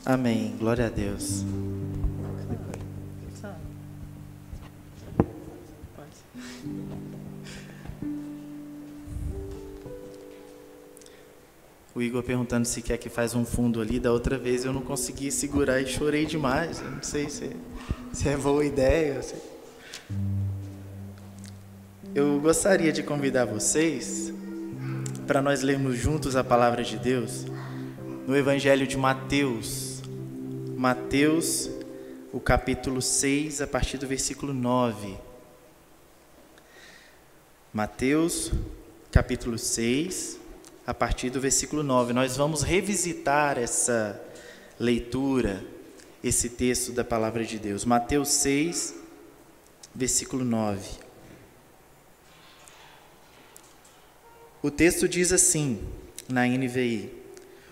Amém. Glória a Deus. O Igor perguntando se quer que faz um fundo ali. Da outra vez eu não consegui segurar e chorei demais. Eu não sei se é boa ideia. Eu gostaria de convidar vocês para nós lermos juntos a palavra de Deus no Evangelho de Mateus. Mateus, o capítulo 6, a partir do versículo 9. Mateus, capítulo 6, a partir do versículo 9. Nós vamos revisitar essa leitura, esse texto da palavra de Deus. Mateus 6, versículo 9. O texto diz assim, na NVI: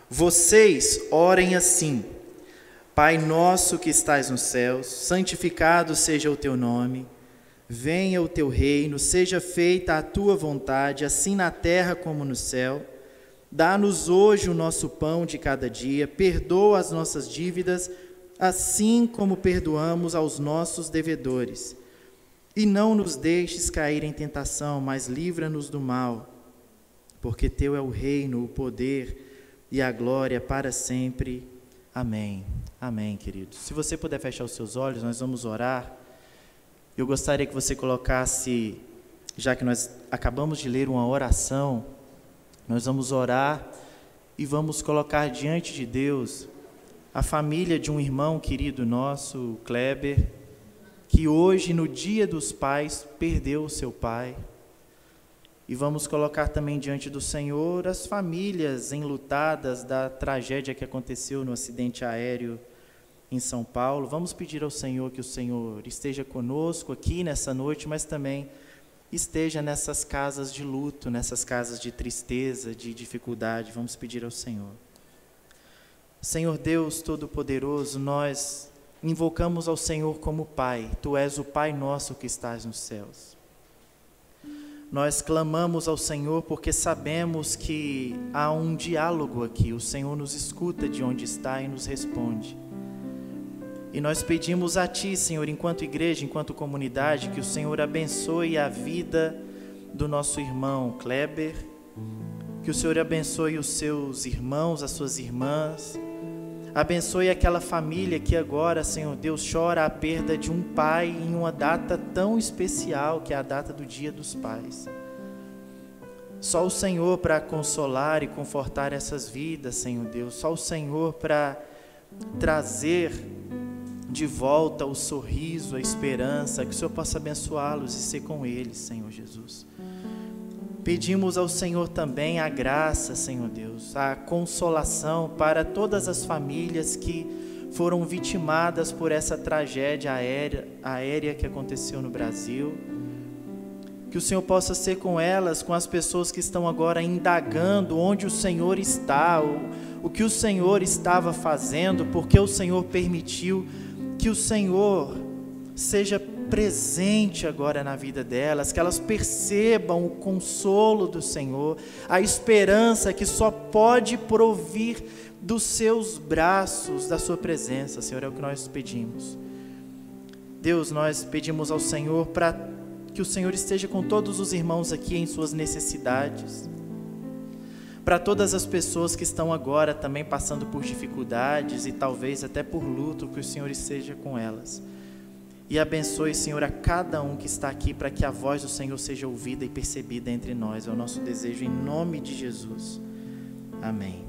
Vocês orem assim: Pai nosso que estais nos céus, santificado seja o teu nome, venha o teu reino, seja feita a tua vontade, assim na terra como no céu. Dá-nos hoje o nosso pão de cada dia, perdoa as nossas dívidas, assim como perdoamos aos nossos devedores. E não nos deixes cair em tentação, mas livra-nos do mal, porque teu é o reino, o poder e a glória para sempre. Amém. Amém, queridos. Se você puder fechar os seus olhos, nós vamos orar. Eu gostaria que você colocasse, já que nós acabamos de ler uma oração, nós vamos orar e vamos colocar diante de Deus a família de um irmão querido nosso, o Kleber, que hoje, no Dia dos Pais, perdeu o seu pai. E vamos colocar também diante do Senhor as famílias enlutadas da tragédia que aconteceu no acidente aéreo em São Paulo. Vamos pedir ao Senhor que o Senhor esteja conosco aqui nessa noite, mas também esteja nessas casas de luto, nessas casas de tristeza, de dificuldade. Vamos pedir ao Senhor. Senhor Deus Todo-Poderoso, nós invocamos ao Senhor como Pai. Tu és o Pai nosso que estás nos céus. Nós clamamos ao Senhor porque sabemos que há um diálogo aqui. O Senhor nos escuta de onde está e nos responde. E nós pedimos a Ti, Senhor, enquanto igreja, enquanto comunidade, que o Senhor abençoe a vida do nosso irmão Kleber, que o Senhor abençoe os seus irmãos, as suas irmãs, abençoe aquela família que agora, Senhor Deus, chora a perda de um pai em uma data tão especial, que é a data do Dia dos Pais. Só o Senhor para consolar e confortar essas vidas, Senhor Deus, só o Senhor para trazer de volta o sorriso, a esperança, que o Senhor possa abençoá-los e ser com eles, Senhor Jesus. Pedimos ao Senhor também a graça, Senhor Deus, a consolação para todas as famílias que foram vitimadas por essa tragédia aérea que aconteceu no Brasil. Que o Senhor possa ser com elas, com as pessoas que estão agora indagando onde o Senhor está, o que o Senhor estava fazendo, porque o Senhor permitiu. Que o Senhor seja presente agora na vida delas, que elas percebam o consolo do Senhor, a esperança que só pode provir dos seus braços, da sua presença, Senhor, é o que nós pedimos. Deus, nós pedimos ao Senhor para que o Senhor esteja com todos os irmãos aqui em suas necessidades, para todas as pessoas que estão agora também passando por dificuldades e talvez até por luto, que o Senhor esteja com elas. E abençoe, Senhor, a cada um que está aqui, para que a voz do Senhor seja ouvida e percebida entre nós. É o nosso desejo em nome de Jesus. Amém.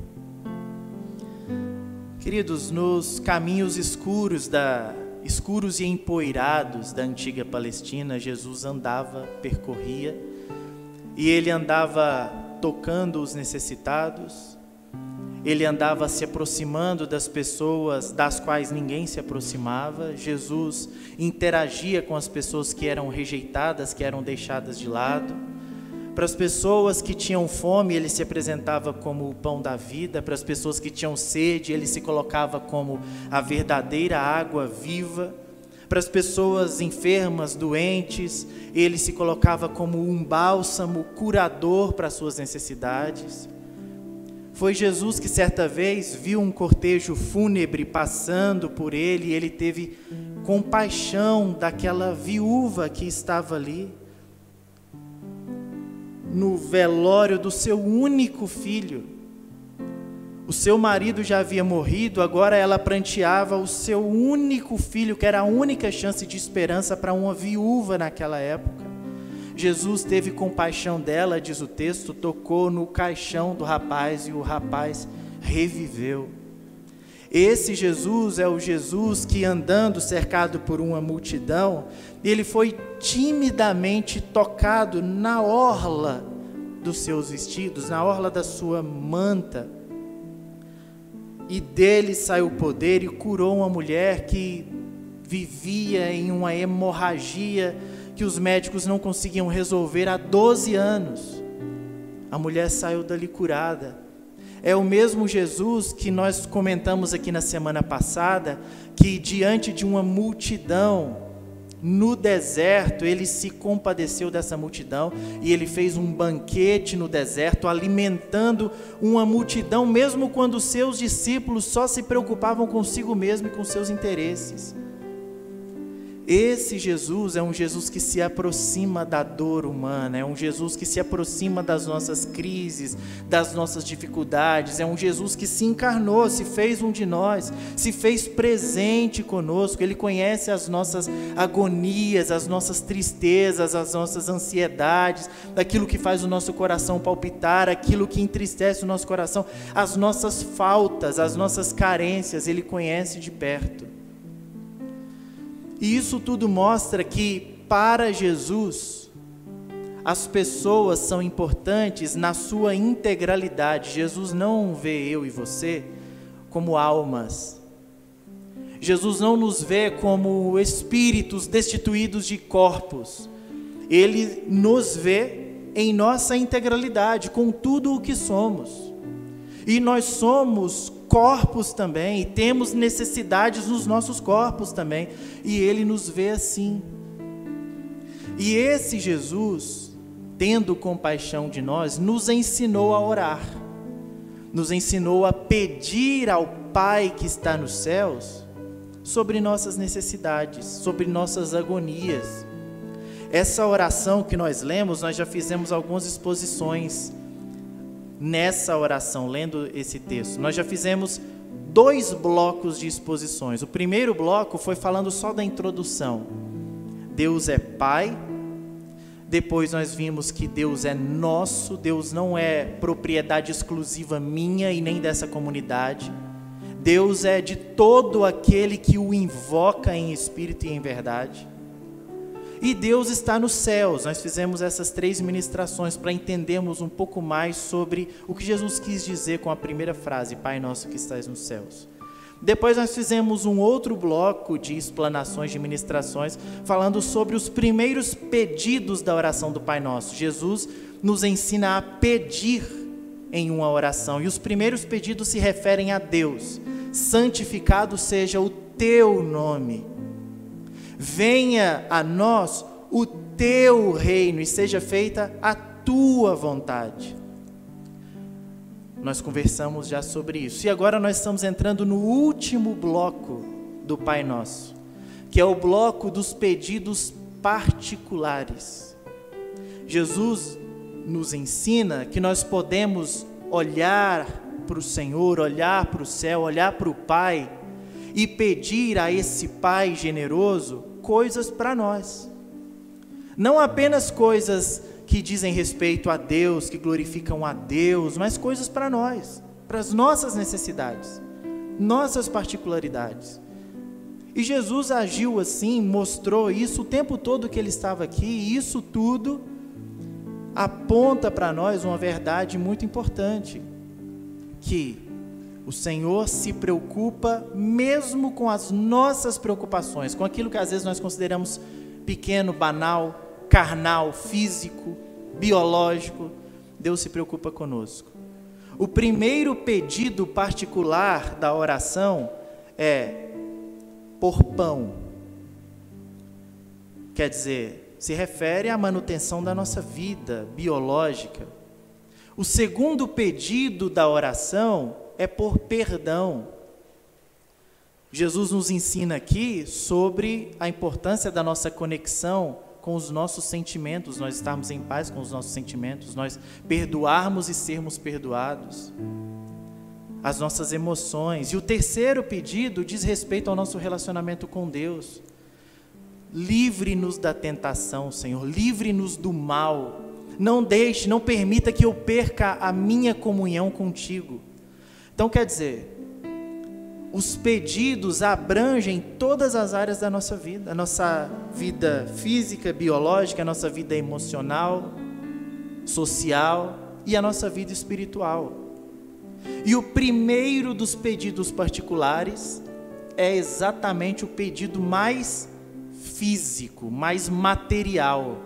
Queridos, nos caminhos escuros e empoeirados da antiga Palestina, Jesus andava, percorria, e ele andava tocando os necessitados, ele andava se aproximando das pessoas das quais ninguém se aproximava. Jesus interagia com as pessoas que eram rejeitadas, que eram deixadas de lado. Para as pessoas que tinham fome, ele se apresentava como o pão da vida. Para as pessoas que tinham sede, ele se colocava como a verdadeira água viva. Para as pessoas enfermas, doentes, ele se colocava como um bálsamo curador para as suas necessidades. Foi Jesus que certa vez viu um cortejo fúnebre passando por ele e ele teve compaixão daquela viúva que estava ali no velório do seu único filho. O seu marido já havia morrido, agora ela pranteava o seu único filho, que era a única chance de esperança para uma viúva naquela época. Jesus teve compaixão dela, diz o texto, tocou no caixão do rapaz e o rapaz reviveu. Esse Jesus é o Jesus que, andando cercado por uma multidão, ele foi timidamente tocado na orla dos seus vestidos, na orla da sua manta. E dele saiu o poder e curou uma mulher que vivia em uma hemorragia que os médicos não conseguiam resolver há 12 anos. A mulher saiu dali curada. É o mesmo Jesus que nós comentamos aqui na semana passada, que diante de uma multidão, no deserto, ele se compadeceu dessa multidão e ele fez um banquete no deserto, alimentando uma multidão, mesmo quando os seus discípulos só se preocupavam consigo mesmo e com seus interesses. Esse Jesus é um Jesus que se aproxima da dor humana, é um Jesus que se aproxima das nossas crises, das nossas dificuldades, é um Jesus que se encarnou, se fez um de nós, se fez presente conosco. Ele conhece as nossas agonias, as nossas tristezas, as nossas ansiedades, aquilo que faz o nosso coração palpitar, aquilo que entristece o nosso coração, as nossas faltas, as nossas carências, Ele conhece de perto. E isso tudo mostra que, para Jesus, as pessoas são importantes na sua integralidade. Jesus não vê eu e você como almas. Jesus não nos vê como espíritos destituídos de corpos. Ele nos vê em nossa integralidade, com tudo o que somos. E nós somos corpos também, e temos necessidades nos nossos corpos também, e Ele nos vê assim. E esse Jesus, tendo compaixão de nós, nos ensinou a orar, nos ensinou a pedir ao Pai que está nos céus, sobre nossas necessidades, sobre nossas agonias. Essa oração que nós lemos, nós já fizemos algumas exposições nessa oração, lendo esse texto. Nós já fizemos 2 blocos de exposições. O primeiro bloco foi falando só da introdução. Deus é Pai. Depois nós vimos que Deus é nosso. Deus não é propriedade exclusiva minha e nem dessa comunidade. Deus é de todo aquele que o invoca em espírito e em verdade. E Deus está nos céus. Nós fizemos essas 3 ministrações para entendermos um pouco mais sobre o que Jesus quis dizer com a primeira frase, Pai nosso que estás nos céus. Depois nós fizemos um outro bloco de explanações, de ministrações, falando sobre os primeiros pedidos da oração do Pai Nosso. Jesus nos ensina a pedir em uma oração, e os primeiros pedidos se referem a Deus. Santificado seja o teu nome. Venha a nós o teu reino e seja feita a tua vontade. Nós conversamos já sobre isso. E agora nós estamos entrando no último bloco do Pai Nosso, que é o bloco dos pedidos particulares. Jesus nos ensina que nós podemos olhar para o Senhor, olhar para o céu, olhar para o Pai e pedir a esse Pai generoso coisas para nós. Não apenas coisas que dizem respeito a Deus, que glorificam a Deus, mas coisas para nós, para as nossas necessidades, nossas particularidades. E Jesus agiu assim, mostrou isso o tempo todo que Ele estava aqui, e isso tudo aponta para nós uma verdade muito importante, que o Senhor se preocupa mesmo com as nossas preocupações, com aquilo que às vezes nós consideramos pequeno, banal, carnal, físico, biológico. Deus se preocupa conosco. O primeiro pedido particular da oração é por pão. Quer dizer, se refere à manutenção da nossa vida biológica. O segundo pedido da oração é por perdão. Jesus nos ensina aqui sobre a importância da nossa conexão com os nossos sentimentos, nós estarmos em paz com os nossos sentimentos, nós perdoarmos e sermos perdoados, as nossas emoções. E o terceiro pedido diz respeito ao nosso relacionamento com Deus. Livre-nos da tentação, Senhor, livre-nos do mal, não permita que eu perca a minha comunhão contigo. Então quer dizer, os pedidos abrangem todas as áreas da nossa vida, a nossa vida física, biológica, a nossa vida emocional, social e a nossa vida espiritual. E o primeiro dos pedidos particulares é exatamente o pedido mais físico, mais material.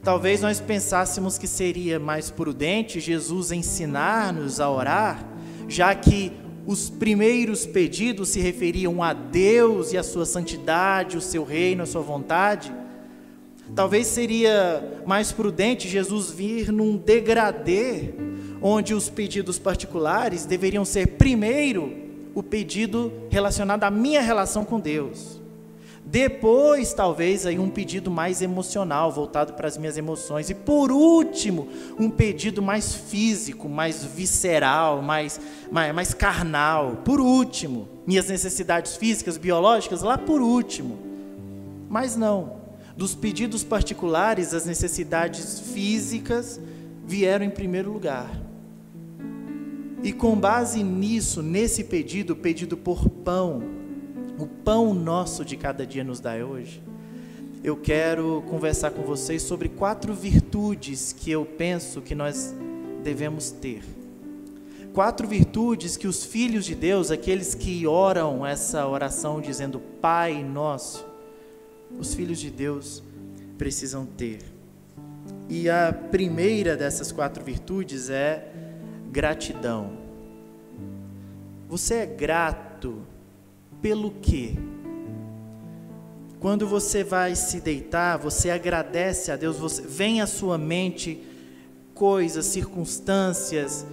Talvez nós pensássemos que seria mais prudente Jesus ensinar-nos a orar, já que os primeiros pedidos se referiam a Deus e a sua santidade, o seu reino, a sua vontade. Talvez seria mais prudente Jesus vir num degradê, onde os pedidos particulares deveriam ser primeiro o pedido relacionado à minha relação com Deus. Depois, talvez, aí um pedido mais emocional, voltado para as minhas emoções. E por último, um pedido mais físico, mais visceral, mais carnal. Por último, minhas necessidades físicas, biológicas, lá por último. Mas não, dos pedidos particulares, as necessidades físicas vieram em primeiro lugar. E com base nisso, nesse pedido, pedido por pão, o pão nosso de cada dia nos dai hoje, eu quero conversar com vocês sobre 4 virtudes que eu penso que nós devemos ter. 4 virtudes que os filhos de Deus, aqueles que oram essa oração dizendo Pai Nosso, os filhos de Deus precisam ter. E a primeira dessas 4 virtudes é gratidão. Você é grato pelo quê? Quando você vai se deitar, você agradece a Deus, vem à sua mente coisas, circunstâncias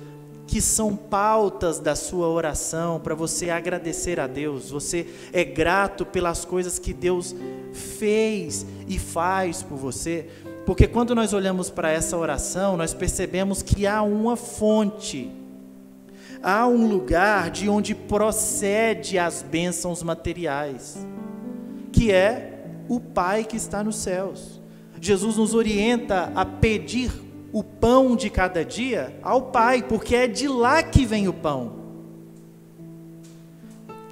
que são pautas da sua oração para você agradecer a Deus. Você é grato pelas coisas que Deus fez e faz por você, porque quando nós olhamos para essa oração, nós percebemos que há uma fonte, há um lugar de onde procede as bênçãos materiais, que é o Pai que está nos céus. Jesus nos orienta a pedir o pão de cada dia ao Pai, porque é de lá que vem o pão.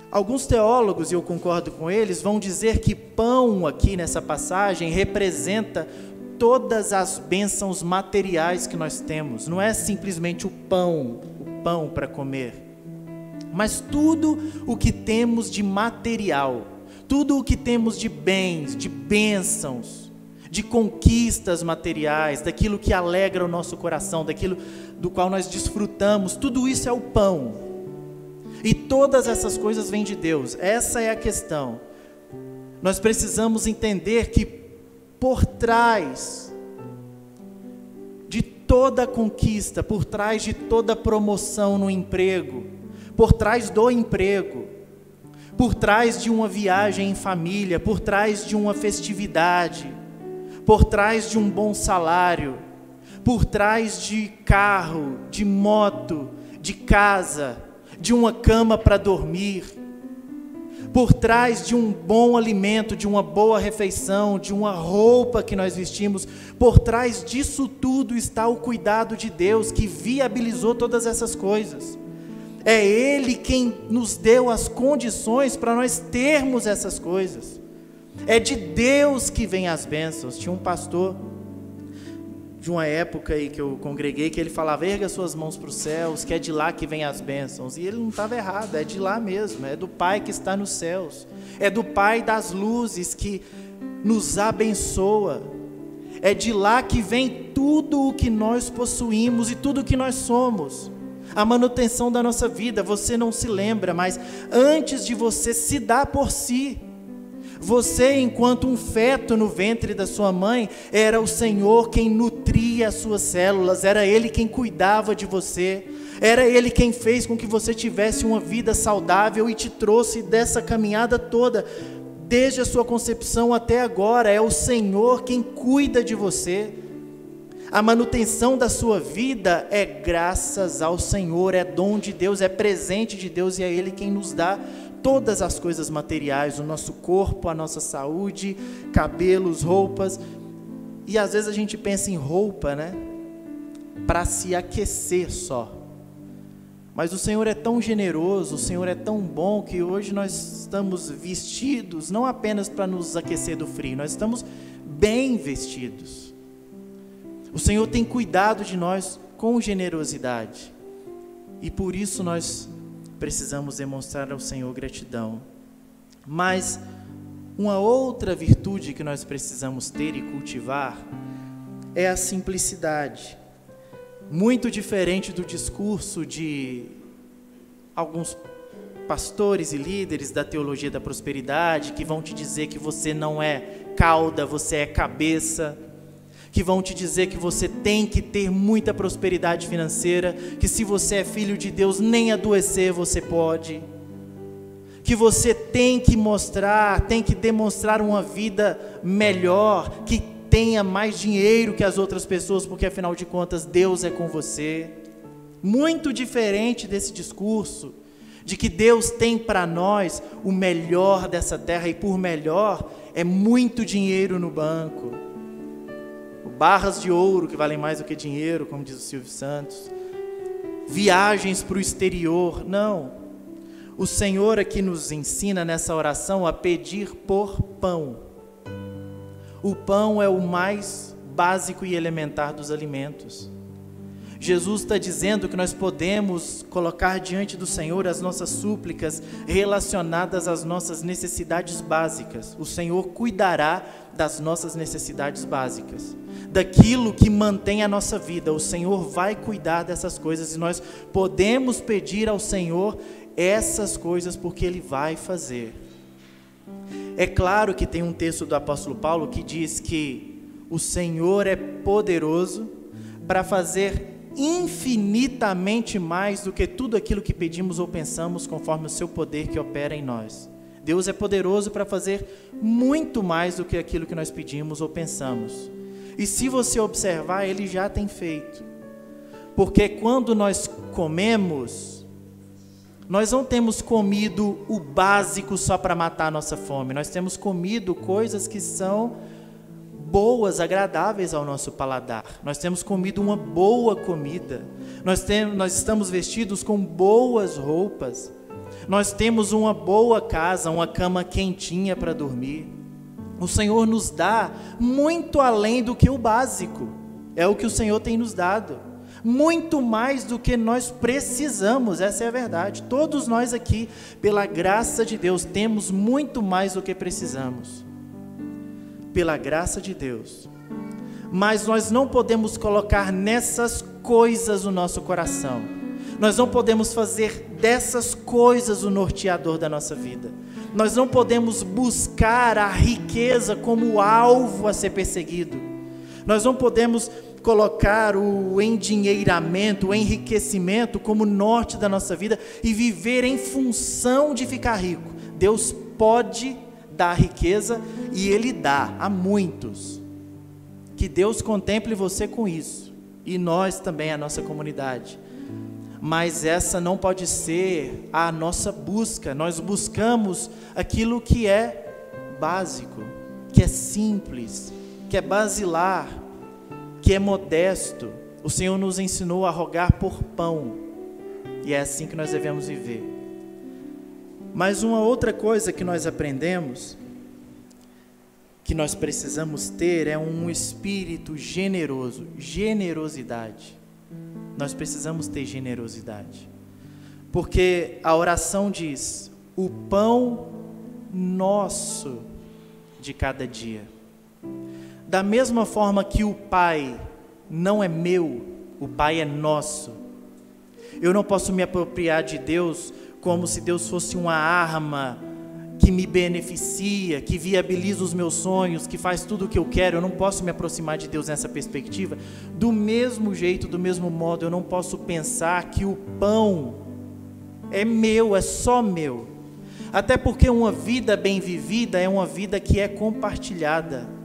Alguns teólogos, e eu concordo com eles, vão dizer que pão aqui nessa passagem representa todas as bênçãos materiais que nós temos. Não é simplesmente o pão para comer, mas tudo o que temos de material, tudo o que temos de bens, de bênçãos, de conquistas materiais, daquilo que alegra o nosso coração, daquilo do qual nós desfrutamos, tudo isso é o pão. E todas essas coisas vêm de Deus. Essa é a questão. Nós precisamos entender que por trás de toda conquista, por trás de toda promoção no emprego, por trás do emprego, por trás de uma viagem em família, por trás de uma festividade, por trás de um bom salário, por trás de carro, de moto, de casa, de uma cama para dormir, por trás de um bom alimento, de uma boa refeição, de uma roupa que nós vestimos, por trás disso tudo está o cuidado de Deus que viabilizou todas essas coisas. É Ele quem nos deu as condições para nós termos essas coisas. É de Deus que vem as bênçãos. Tinha um pastor de uma época aí que eu congreguei, que ele falava, erga suas mãos para os céus, que é de lá que vem as bênçãos. E ele não estava errado, é de lá mesmo, é do Pai que está nos céus, é do Pai das luzes que nos abençoa, é de lá que vem tudo o que nós possuímos e tudo o que nós somos, a manutenção da nossa vida. Você não se lembra, mas antes de você se dar por si, Você, enquanto um feto no ventre da sua mãe, era o Senhor quem nutria as suas células, era Ele quem cuidava de você, era Ele quem fez com que você tivesse uma vida saudável e te trouxe dessa caminhada toda, desde a sua concepção até agora. É o Senhor quem cuida de você. A manutenção da sua vida é graças ao Senhor, é dom de Deus, é presente de Deus, e é Ele quem nos dá todas as coisas materiais, o nosso corpo, a nossa saúde, cabelos, roupas. E às vezes a gente pensa em roupa, né, para se aquecer só. Mas o Senhor é tão generoso, o Senhor é tão bom, que hoje nós estamos vestidos, não apenas para nos aquecer do frio, nós estamos bem vestidos. O Senhor tem cuidado de nós com generosidade, e por isso nós precisamos demonstrar ao Senhor gratidão. Mas uma outra virtude que nós precisamos ter e cultivar é a simplicidade. Muito diferente do discurso de alguns pastores e líderes da teologia da prosperidade, que vão te dizer que você não é cauda, você é cabeça, que vão te dizer que você tem que ter muita prosperidade financeira, que se você é filho de Deus, nem adoecer você pode, que você tem que demonstrar uma vida melhor, que tenha mais dinheiro que as outras pessoas, porque afinal de contas Deus é com você. Muito diferente desse discurso de que Deus tem para nós o melhor dessa terra, e por melhor é muito dinheiro no banco, barras de ouro que valem mais do que dinheiro, como diz o Silvio Santos, viagens para o exterior. Não, o Senhor aqui nos ensina nessa oração a pedir por pão. O pão é o mais básico e elementar dos alimentos. Jesus está dizendo que nós podemos colocar diante do Senhor as nossas súplicas relacionadas às nossas necessidades básicas. O Senhor cuidará das nossas necessidades básicas, daquilo que mantém a nossa vida. O Senhor vai cuidar dessas coisas, e nós podemos pedir ao Senhor essas coisas, porque Ele vai fazer. É claro que tem um texto do apóstolo Paulo que diz que o Senhor é poderoso para fazer infinitamente mais do que tudo aquilo que pedimos ou pensamos, conforme o seu poder que opera em nós. Deus é poderoso para fazer muito mais do que aquilo que nós pedimos ou pensamos. E se você observar, Ele já tem feito. Porque quando nós comemos, nós não temos comido o básico só para matar a nossa fome. Nós temos comido coisas que são boas, agradáveis ao nosso paladar. Nós temos comido uma boa comida. Nós estamos vestidos com boas roupas. Nós temos uma boa casa, uma cama quentinha para dormir. O Senhor nos dá muito além do que o básico. É o que o Senhor tem nos dado. Muito mais do que nós precisamos, essa é a verdade. Todos nós aqui, pela graça de Deus, temos muito mais do que precisamos. Pela graça de Deus. Mas nós não podemos colocar nessas coisas o nosso coração. Nós não podemos fazer dessas coisas o norteador da nossa vida. Nós não podemos buscar a riqueza como alvo a ser perseguido. Nós não podemos colocar o endinheiramento, o enriquecimento como norte da nossa vida e viver em função de ficar rico. Deus pode dar riqueza, e Ele dá a muitos. Que Deus contemple você com isso, e nós também, a nossa comunidade. Mas essa não pode ser a nossa busca. Nós buscamos aquilo que é básico, que é simples, que é basilar, que é modesto. O Senhor nos ensinou a rogar por pão, e é assim que nós devemos viver. Mas uma outra coisa que nós aprendemos, que nós precisamos ter, é um espírito generoso, generosidade. Nós precisamos ter generosidade, porque a oração diz: o pão nosso de cada dia. Da mesma forma que o Pai não é meu, o Pai é nosso. Eu não posso me apropriar de Deus como se Deus fosse uma arma que me beneficia, que viabiliza os meus sonhos, que faz tudo o que eu quero, eu não posso me aproximar de Deus nessa perspectiva. Do mesmo jeito, do mesmo modo, eu não posso pensar que o pão é meu, é só meu. Até porque uma vida bem vivida é uma vida que é compartilhada.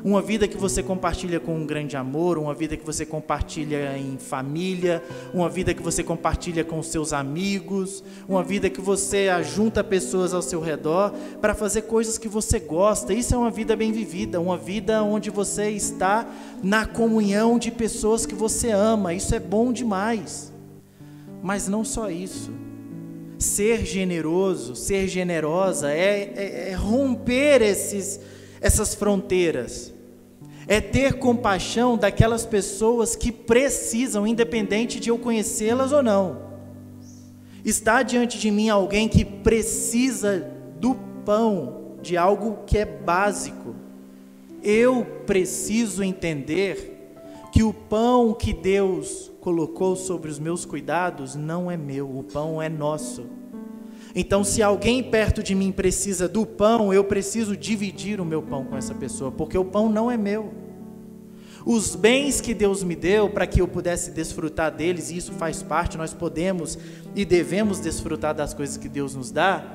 Uma vida que você compartilha com um grande amor, uma vida que você compartilha em família, uma vida que você compartilha com seus amigos, uma vida que você ajunta pessoas ao seu redor para fazer coisas que você gosta. Isso é uma vida bem vivida, uma vida onde você está na comunhão de pessoas que você ama. Isso é bom demais. Mas não só isso. Ser generoso, ser generosa é romper essas fronteiras. É ter compaixão daquelas pessoas que precisam, independente de eu conhecê-las ou não. Está diante de mim alguém que precisa do pão, de algo que é básico. Eu preciso entender que o pão que Deus colocou sobre os meus cuidados não é meu, o pão é nosso. Então, se alguém perto de mim precisa do pão, eu preciso dividir o meu pão com essa pessoa, porque o pão não é meu. Os bens que Deus me deu para que eu pudesse desfrutar deles, e isso faz parte, nós podemos e devemos desfrutar das coisas que Deus nos dá,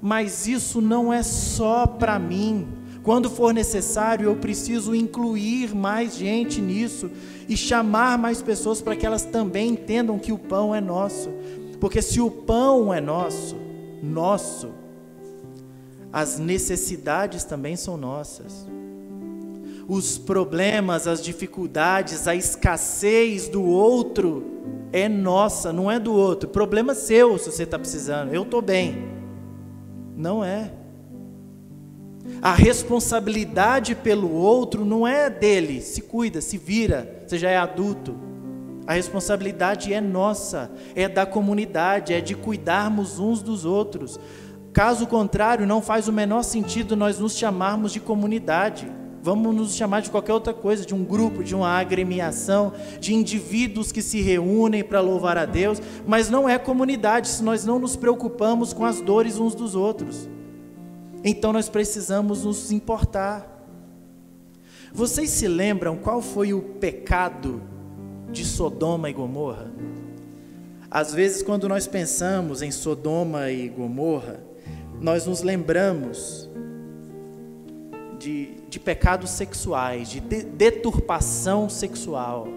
mas isso não é só para mim. Quando for necessário, eu preciso incluir mais gente nisso e chamar mais pessoas para que elas também entendam que o pão é nosso. Porque se o pão é nosso, as necessidades também são nossas. Os problemas, as dificuldades, a escassez do outro é nossa, não é do outro. Problema seu se você está precisando, eu estou bem. Não é. A responsabilidade pelo outro não é dele, se cuida, se vira, você já é adulto. A responsabilidade é nossa, é da comunidade, é de cuidarmos uns dos outros. Caso contrário, não faz o menor sentido nós nos chamarmos de comunidade. Vamos nos chamar de qualquer outra coisa, de um grupo, de uma agremiação, de indivíduos que se reúnem para louvar a Deus, mas não é comunidade se nós não nos preocupamos com as dores uns dos outros. Então nós precisamos nos importar. Vocês se lembram qual foi o pecado de Sodoma e Gomorra? Às vezes, quando nós pensamos em Sodoma e Gomorra, nós nos lembramos de pecados sexuais, de deturpação sexual.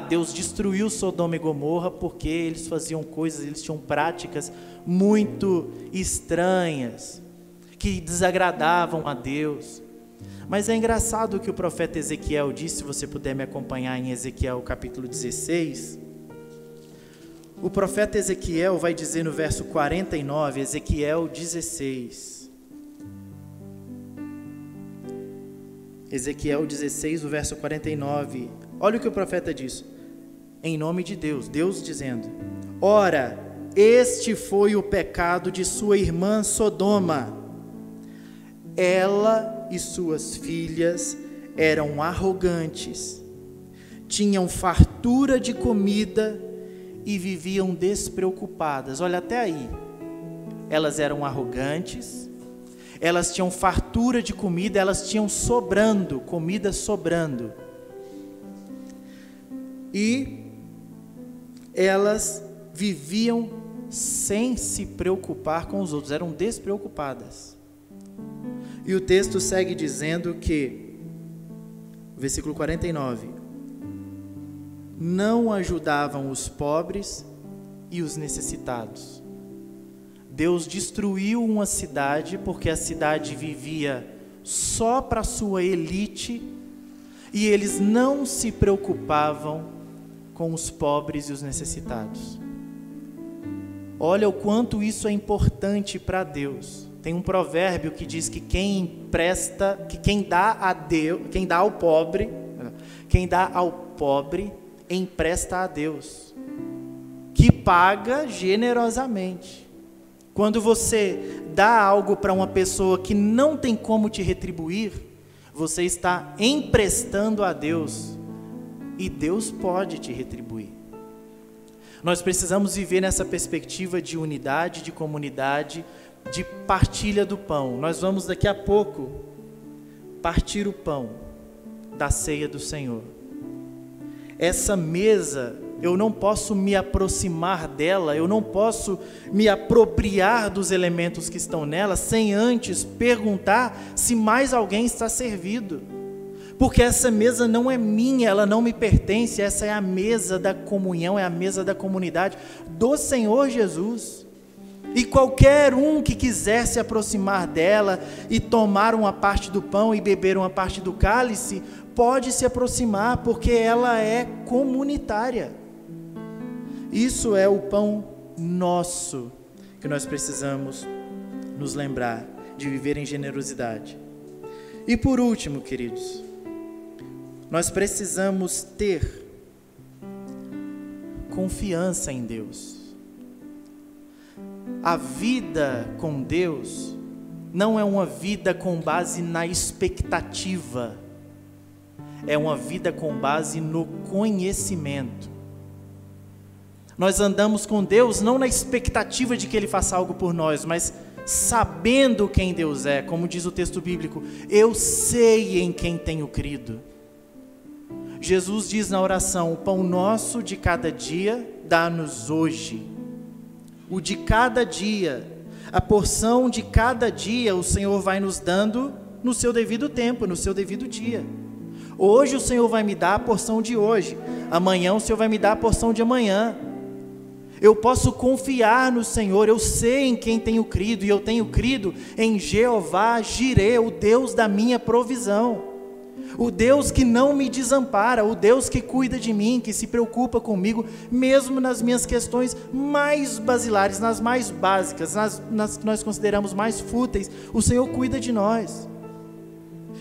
Deus destruiu Sodoma e Gomorra porque eles faziam coisas, eles tinham práticas muito estranhas, que desagradavam a Deus. Mas é engraçado o que o profeta Ezequiel disse, se você puder me acompanhar em Ezequiel capítulo 16. O profeta Ezequiel vai dizer no verso 49, Ezequiel 16. Ezequiel 16, o verso 49. Olha o que o profeta diz. Em nome de Deus, Deus dizendo: ora, este foi o pecado de sua irmã Sodoma. Ela e suas filhas eram arrogantes, tinham fartura de comida e viviam despreocupadas. Olha, até aí, elas eram arrogantes, elas tinham fartura de comida, elas tinham sobrando, comida sobrando, e elas viviam sem se preocupar com os outros, eram despreocupadas. E o texto segue dizendo que, versículo 49, não ajudavam os pobres e os necessitados. Deus destruiu uma cidade porque a cidade vivia só para a sua elite e eles não se preocupavam com os pobres e os necessitados. Olha o quanto isso é importante para Deus. Tem um provérbio que diz que quem dá ao pobre, empresta a Deus, que paga generosamente. Quando você dá algo para uma pessoa que não tem como te retribuir, você está emprestando a Deus, e Deus pode te retribuir. Nós precisamos viver nessa perspectiva de unidade, de comunidade, de partilha do pão. Nós vamos daqui a pouco partir o pão da ceia do Senhor. Essa mesa, eu não posso me aproximar dela, eu não posso me apropriar dos elementos que estão nela, sem antes perguntar se mais alguém está servido. Porque essa mesa não é minha, ela não me pertence, essa é a mesa da comunhão, é a mesa da comunidade do Senhor Jesus. E qualquer um que quiser se aproximar dela e tomar uma parte do pão e beber uma parte do cálice, pode se aproximar, porque ela é comunitária. Isso é o pão nosso, que nós precisamos nos lembrar de viver em generosidade. E por último, queridos, nós precisamos ter confiança em Deus. A vida com Deus não é uma vida com base na expectativa, é uma vida com base no conhecimento. Nós andamos com Deus não na expectativa de que Ele faça algo por nós, mas sabendo quem Deus é, como diz o texto bíblico, eu sei em quem tenho crido. Jesus diz na oração, o pão nosso de cada dia, dá-nos hoje. O de cada dia, a porção de cada dia, o Senhor vai nos dando no seu devido tempo, no seu devido dia. Hoje o Senhor vai me dar a porção de hoje, amanhã o Senhor vai me dar a porção de amanhã. Eu posso confiar no Senhor, eu sei em quem tenho crido, e eu tenho crido em Jeová Jireh, o Deus da minha provisão. O Deus que não me desampara, o Deus que cuida de mim, que se preocupa comigo, mesmo nas minhas questões mais basilares, nas mais básicas, nas que nós consideramos mais fúteis, o Senhor cuida de nós.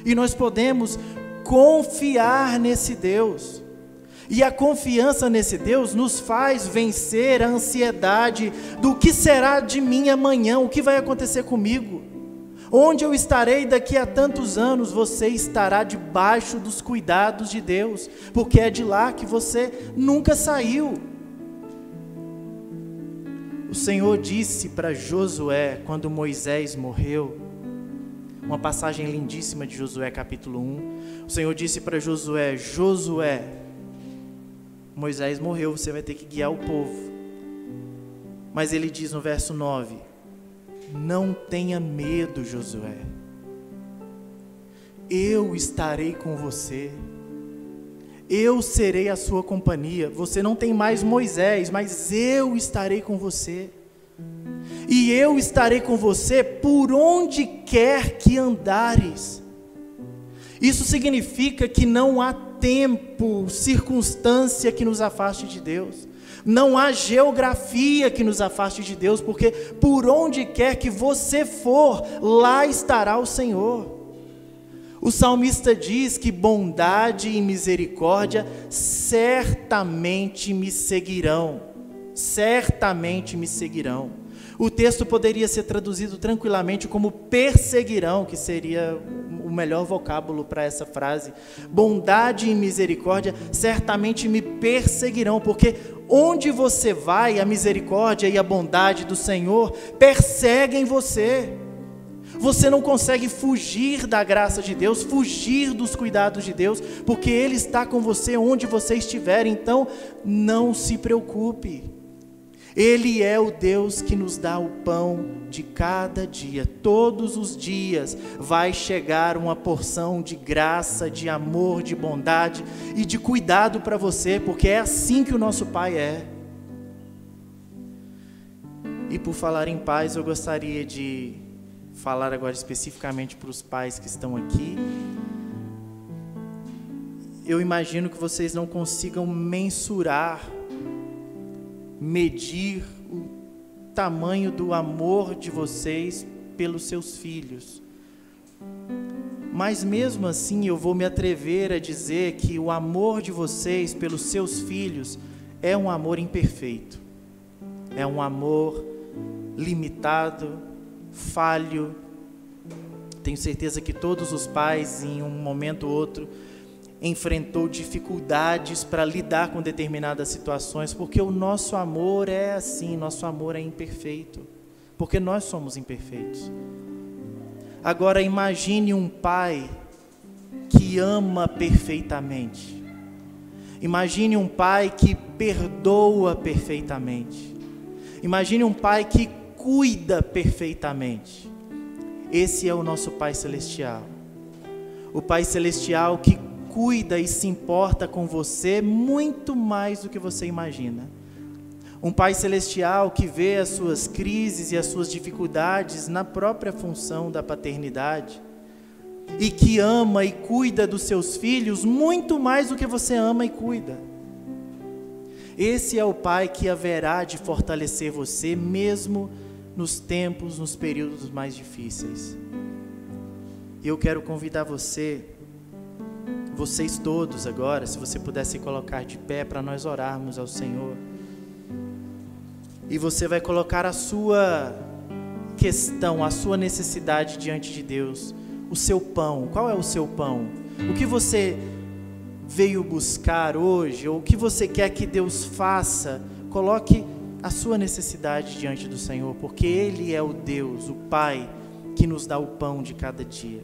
E nós podemos confiar nesse Deus. E a confiança nesse Deus nos faz vencer a ansiedade do que será de mim amanhã, o que vai acontecer comigo. Onde eu estarei daqui a tantos anos, você estará debaixo dos cuidados de Deus, porque é de lá que você nunca saiu. O Senhor disse para Josué, quando Moisés morreu, uma passagem lindíssima de Josué capítulo 1, o Senhor disse para Josué, Josué, Moisés morreu, você vai ter que guiar o povo. Mas ele diz no verso 9, não tenha medo, Josué, eu estarei com você, eu serei a sua companhia. Você não tem mais Moisés, mas eu estarei com você, e eu estarei com você por onde quer que andares. Isso significa que não há tempo, circunstância que nos afaste de Deus. Não há geografia que nos afaste de Deus, porque por onde quer que você for, lá estará o Senhor. O salmista diz que bondade e misericórdia certamente me seguirão. Certamente me seguirão. O texto poderia ser traduzido tranquilamente como perseguirão, que seria o melhor vocábulo para essa frase. Bondade e misericórdia certamente me perseguirão, porque onde você vai, a misericórdia e a bondade do Senhor perseguem você. Você não consegue fugir da graça de Deus, fugir dos cuidados de Deus, porque Ele está com você onde você estiver. Então não se preocupe. Ele é o Deus que nos dá o pão de cada dia. Todos os dias vai chegar uma porção de graça, de amor, de bondade e de cuidado para você, porque é assim que o nosso Pai é. E por falar em pais, eu gostaria de falar agora especificamente para os pais que estão aqui. Eu imagino que vocês não consigam mensurar, medir o tamanho do amor de vocês pelos seus filhos. Mas mesmo assim eu vou me atrever a dizer que o amor de vocês pelos seus filhos é um amor imperfeito. É um amor limitado, falho. Tenho certeza que todos os pais, em um momento ou outro, enfrentou dificuldades para lidar com determinadas situações, porque o nosso amor é assim, nosso amor é imperfeito. porque nós somos imperfeitos. Agora imagine um pai que ama perfeitamente. Imagine um pai que perdoa perfeitamente. Imagine um pai que cuida perfeitamente. Esse é o nosso Pai Celestial. O Pai Celestial que cuida e se importa com você muito mais do que você imagina. Um Pai Celestial que vê as suas crises e as suas dificuldades na própria função da paternidade e que ama e cuida dos seus filhos muito mais do que você ama e cuida. Esse é o Pai que haverá de fortalecer você mesmo nos tempos, nos períodos mais difíceis. E eu quero convidar vocês todos agora, se você pudesse colocar de pé para nós orarmos ao Senhor. E você vai colocar a sua questão, a sua necessidade diante de Deus. O seu pão, qual é o seu pão? O que você veio buscar hoje, ou o que você quer que Deus faça? Coloque a sua necessidade diante do Senhor, porque Ele é o Deus, o Pai, que nos dá o pão de cada dia.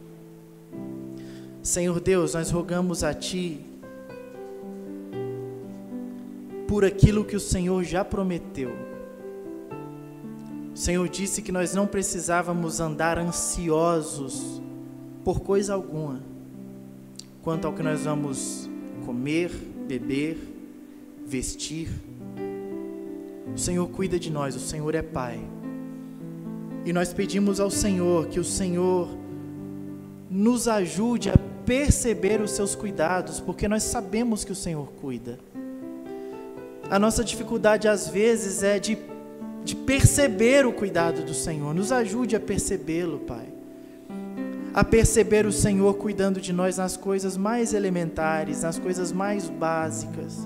Senhor Deus, nós rogamos a Ti por aquilo que o Senhor já prometeu. O Senhor disse que nós não precisávamos andar ansiosos por coisa alguma, quanto ao que nós vamos comer, beber, vestir. O Senhor cuida de nós, o Senhor é Pai. E nós pedimos ao Senhor que o Senhor nos ajude a perceber os seus cuidados, porque nós sabemos que o Senhor cuida. A nossa dificuldade às vezes é de perceber o cuidado do Senhor. Nos ajude a percebê-lo, Pai. A perceber o Senhor cuidando de nós nas coisas mais elementares, nas coisas mais básicas,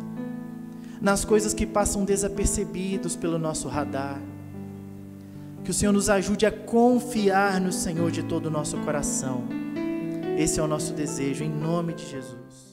nas coisas que passam desapercebidos pelo nosso radar. Que o Senhor nos ajude a confiar no Senhor de todo o nosso coração. Esse é o nosso desejo, em nome de Jesus.